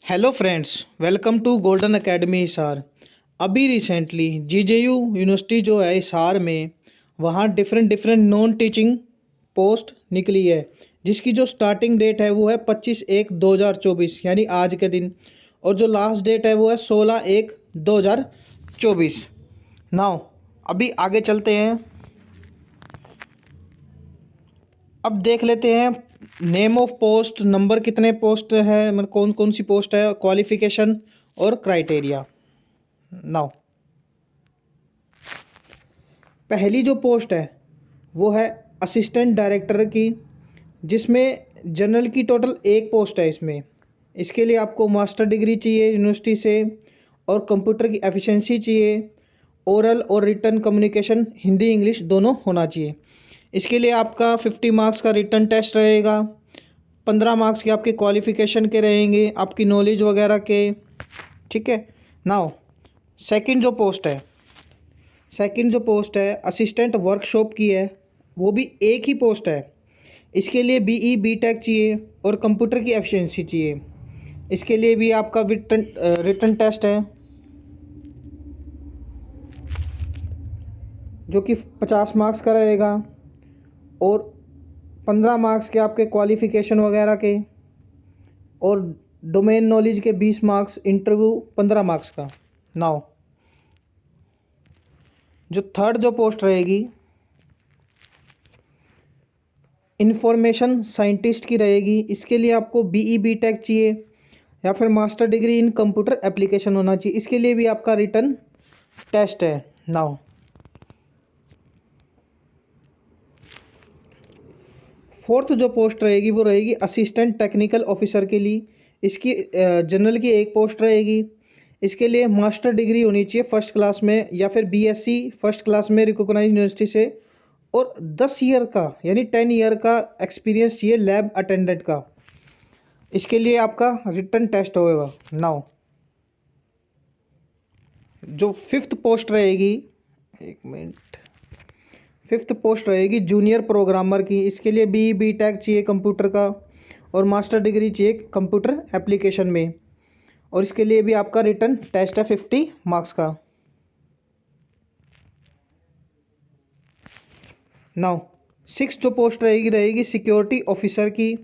Hello friends, welcome to golden academy Hisar. अभी recently GJU university जो है हिसार में, वहाँ different different non teaching post निकली है, जिसकी जो स्टार्टिंग डेट है वो है 25/1/2024 यानी आज के दिन। और जो लास्ट डेट है वो है 16/1/2024। नाउ अभी आगे चलते हैं। अब देख लेते हैं नेम ऑफ पोस्ट, नंबर कितने पोस्ट है, मतलब कौन कौन सी पोस्ट है, क्वालिफिकेशन और क्राइटेरिया। नाउ पहली जो पोस्ट है वो है असिस्टेंट डायरेक्टर की, जिसमें जनरल की टोटल एक पोस्ट है इसमें। इसके लिए आपको मास्टर डिग्री चाहिए यूनिवर्सिटी से और कंप्यूटर की एफिशिएंसी चाहिए। ओरल और रिटन कम्युनिकेशन हिंदी इंग्लिश दोनों होना चाहिए। इसके लिए आपका 50 मार्क्स का रिटन टेस्ट रहेगा, 15 मार्क्स के आपके क्वालिफिकेशन के रहेंगे, आपकी नॉलेज वगैरह के। ठीक है। नाउ सेकंड जो पोस्ट है असिस्टेंट वर्कशॉप की है, वो भी एक ही पोस्ट है। इसके लिए बीई बीटेक चाहिए और कंप्यूटर की एफिशिएंसी चाहिए। इसके लिए भी आपका रिटन टेस्ट है, जो कि 50 मार्क्स का रहेगा और 15 मार्क्स के आपके क्वालिफ़िकेशन वगैरह के, और डोमेन नॉलेज के 20 मार्क्स, इंटरव्यू 15 मार्क्स का। नाउ जो थर्ड जो पोस्ट रहेगी इंफॉर्मेशन साइंटिस्ट की रहेगी। इसके लिए आपको बीई बीटेक चाहिए या फिर master degree in computer application होना चाहिए। इसके लिए भी आपका रिटन टेस्ट है। नाउ फोर्थ जो पोस्ट रहेगी वो रहेगी असिस्टेंट टेक्निकल ऑफिसर के लिए। इसकी जनरल की एक पोस्ट रहेगी। इसके लिए मास्टर डिग्री होनी चाहिए फर्स्ट क्लास में या फिर बीएससी फर्स्ट क्लास में रिकॉग्नाइज यूनिवर्सिटी से, और 10 ईयर का यानी 10 ईयर का एक्सपीरियंस चाहिए लैब अटेंडेंट का। इसके लिए आपका रिटन टेस्ट होगा। नाउ जो फिफ्थ पोस्ट रहेगी, एक मिनट, फिफ्थ पोस्ट रहेगी जूनियर प्रोग्रामर की। इसके लिए बी टेक चाहिए कंप्यूटर का और मास्टर डिग्री चाहिए कंप्यूटर एप्लीकेशन में, और इसके लिए भी आपका रिटन टेस्ट है 50 मार्क्स का। नाउ सिक्स जो पोस्ट रहेगी सिक्योरिटी ऑफिसर की।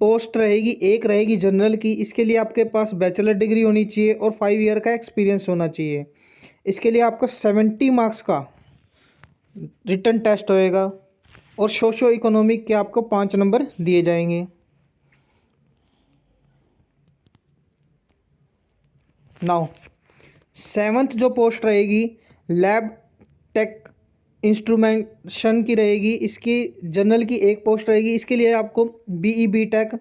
पोस्ट रहेगी एक रहेगी जनरल की। इसके लिए आपके पास बैचलर डिग्री होनी चाहिए और 5 ईयर का एक्सपीरियंस होना चाहिए। इसके लिए आपका 70 मार्क्स का रिटन टेस्ट होएगा और सोशो इकोनॉमिक के आपको 5 नंबर दिए जाएंगे। नाउ सेवन्थ जो पोस्ट रहेगी लैब टेक इंस्ट्रूमेंटेशन की रहेगी। इसकी जनरल की एक पोस्ट रहेगी। इसके लिए आपको बीई बी टेक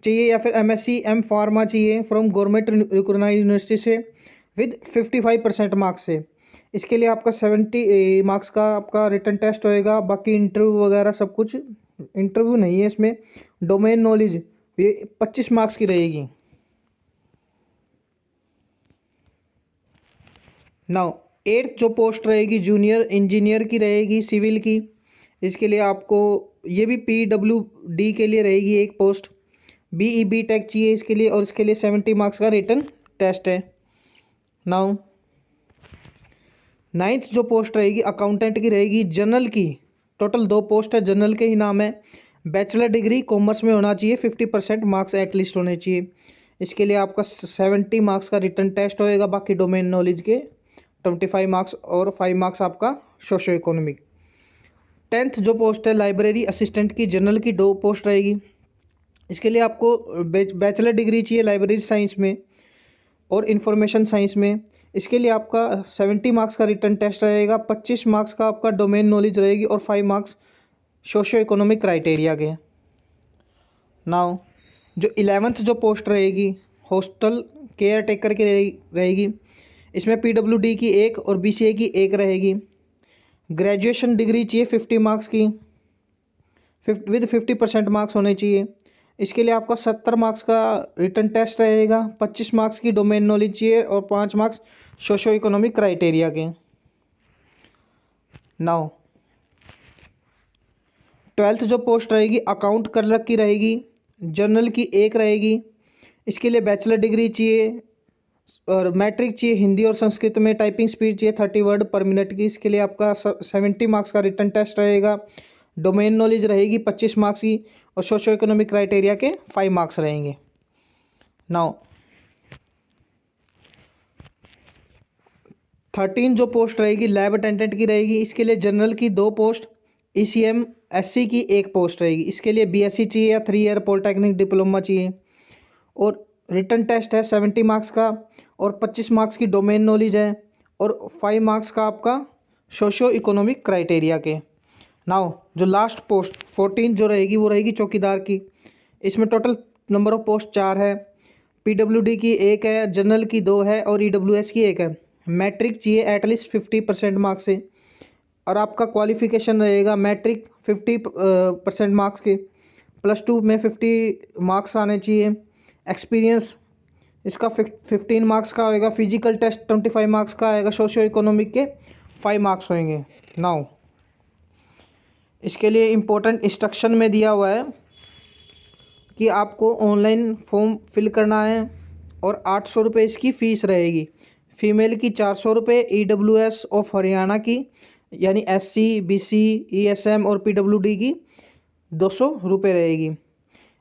चाहिए या फिर एमएससी एम फार्मा चाहिए फ्रॉम गवर्नमेंट रिकॉग्नाइज्ड यूनिवर्सिटी से विद 55% मार्क्स से। इसके लिए आपका 70 मार्क्स का आपका रिटन टेस्ट होएगा। बाकी इंटरव्यू वगैरह सब कुछ, इंटरव्यू नहीं है इसमें। डोमेन नॉलेज ये 25 मार्क्स की रहेगी। नाउ एट्थ जो पोस्ट रहेगी जूनियर इंजीनियर की रहेगी सिविल की। इसके लिए आपको ये भी PWD के लिए रहेगी एक पोस्ट। बीई बी टेक चाहिए इसके लिए और इसके लिए 70 मार्क्स का रिटन टेस्ट है। नाउ नाइन्थ जो पोस्ट रहेगी अकाउंटेंट की रहेगी जनरल की। टोटल 2 पोस्ट है, जनरल के ही नाम है। बैचलर डिग्री कॉमर्स में होना चाहिए, 50% मार्क्स एटलीस्ट होने चाहिए। इसके लिए आपका 70 मार्क्स का रिटन टेस्ट होएगा। बाकी डोमेन नॉलेज के 25 मार्क्स और 5 मार्क्स आपका सोशो इकोनॉमिक। टेंथ जो पोस्ट है लाइब्रेरी असिस्टेंट की, जनरल की 2 पोस्ट रहेगी। इसके लिए आपको बैचलर डिग्री चाहिए लाइब्रेरी साइंस में और इंफॉर्मेशन साइंस में। इसके लिए आपका 70 मार्क्स का रिटन टेस्ट रहेगा, 25 मार्क्स का आपका डोमेन नॉलेज रहेगी और 5 मार्क्स सोशो इकोनॉमिक क्राइटेरिया के। नाउ जो 11th जो पोस्ट रहेगी हॉस्टल केयर टेकर की रहेगी। इसमें PWD की एक और BCA की एक रहेगी। ग्रेजुएशन डिग्री चाहिए 50 मार्क्स की विद 50% मार्क्स होने चाहिए। इसके लिए आपका 70 मार्क्स का रिटन टेस्ट रहेगा, 25 मार्क्स की डोमेन नॉलेज चाहिए और 5 मार्क्स सोशो इकोनॉमिक क्राइटेरिया के। नाउ 12th जो पोस्ट रहेगी अकाउंट क्लर्क की रहेगी। जनरल की एक रहेगी। इसके लिए बैचलर डिग्री चाहिए और मैट्रिक चाहिए। हिंदी और संस्कृत में टाइपिंग स्पीड चाहिए 30 वर्ड पर मिनट की। इसके लिए आपका 70 मार्क्स का रिटन टेस्ट रहेगा। डोमेन नॉलेज रहेगी 25 मार्क्स की और सोशो इकोनॉमिक क्राइटेरिया के 5 मार्क्स रहेंगे। नाउ 13 जो पोस्ट रहेगी लैब अटेंडेंट की रहेगी। इसके लिए जनरल की 2 पोस्ट, ECM SC की 1 पोस्ट रहेगी। इसके लिए BSc चाहिए या 3 ईयर पॉलिटेक्निक डिप्लोमा चाहिए। और रिटन टेस्ट है 70 मार्क्स का और 25 मार्क्स की डोमेन नॉलेज है और 5 मार्क्स का आपका सोशो इकोनॉमिक क्राइटेरिया के। नाउ जो लास्ट पोस्ट 14 जो रहेगी वो रहेगी चौकीदार की। इसमें टोटल नंबर ऑफ पोस्ट 4 है। PWD की 1 है, जनरल की 2 है और EWS की 1 है। मैट्रिक चाहिए एटलीस्ट 50% मार्क्स से और आपका क्वालिफिकेशन रहेगा मैट्रिक 50% मार्क्स के, +2 में 50 मार्क्स आने चाहिए। एक्सपीरियंस इसका 15 मार्क्स का होएगा। फिजिकल टेस्ट 25 मार्क्स का आएगा। सोशो इकोनॉमिक के 5 मार्क्स होंगे। नाउ इसके लिए इम्पोर्टेंट इंस्ट्रक्शन में दिया हुआ है कि आपको ऑनलाइन फॉर्म फिल करना है और 800 रुपये इसकी फ़ीस रहेगी। फीमेल की 400 रुपये, EWS ऑफ हरियाणा की यानी SC BC ESM और PWD की 200 रुपये रहेगी।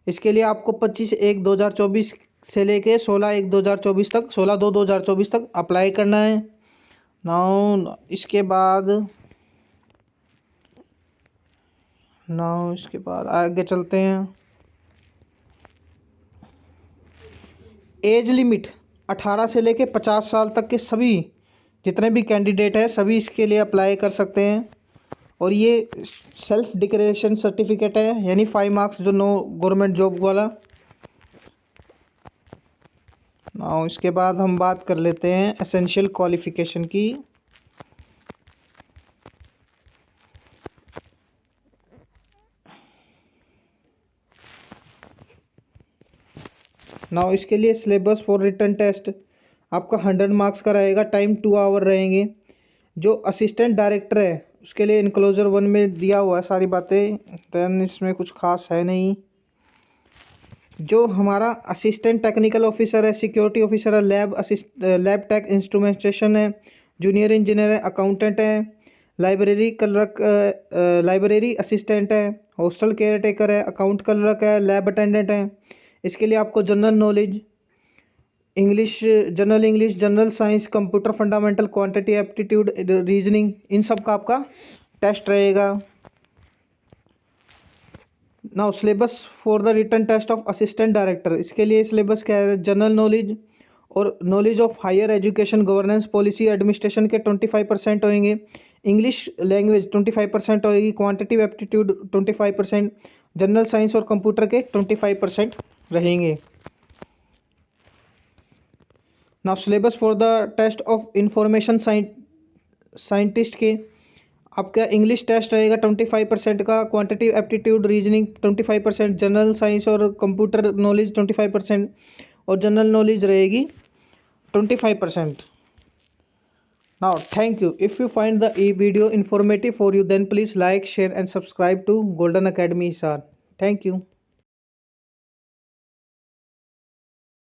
इसके लिए आपको 25/1/2024 से लेके 16/1/2024 तक 16/2/2024 तक अप्लाई करना है। नाउ इसके बाद आगे चलते हैं। एज लिमिट 18 से लेके 50 साल तक के सभी जितने भी कैंडिडेट हैं सभी इसके लिए अप्लाई कर सकते हैं। और ये सेल्फ डिक्लेरेशन सर्टिफिकेट है यानी 5 मार्क्स जो नो गवर्नमेंट जॉब वाला। नाउ इसके बाद हम बात कर लेते हैं एसेंशियल क्वालिफ़िकेशन की। नाउ इसके लिए सिलेबस फॉर रिटन टेस्ट आपका 100 मार्क्स का रहेगा। टाइम 2 आवर रहेंगे। जो असिस्टेंट डायरेक्टर है उसके लिए इनक्लोजर 1 में दिया हुआ है सारी बातें, देन इसमें कुछ खास है नहीं। जो हमारा असिस्टेंट टेक्निकल ऑफिसर है, सिक्योरिटी ऑफिसर है, लैब टेक इंस्ट्रूमेंटेशन है, जूनियर इंजीनियर है, अकाउंटेंट है, लाइब्रेरी असिस्टेंट है, हॉस्टल केयर टेकर है, अकाउंट क्लर्क है, लैब अटेंडेंट है। इसके लिए आपको general knowledge English, general science, computer fundamental, quantity aptitude, reasoning, इन सब का आपका टेस्ट रहेगा। Now syllabus for the written test of assistant director, इसके लिए सिलेबस क्या है? जनरल नॉलेज और knowledge of higher education, governance, policy, administration के 25% होंगे। इंग्लिश लैंग्वेज 25% होएगी। क्वांटिटी एप्टीट्यूड 25%, जनरल साइंस और कंप्यूटर के 25% रहेंगे। Now syllabus for the test of information scientist के आपका इंग्लिश टेस्ट रहेगा 25% का, quantity aptitude reasoning 25%, general science और कंप्यूटर नॉलेज 25% और जनरल नॉलेज रहेगी 25%। Now thank you. If you find the video informative for you then please like, share and subscribe to Golden Academy Hisar. Thank you.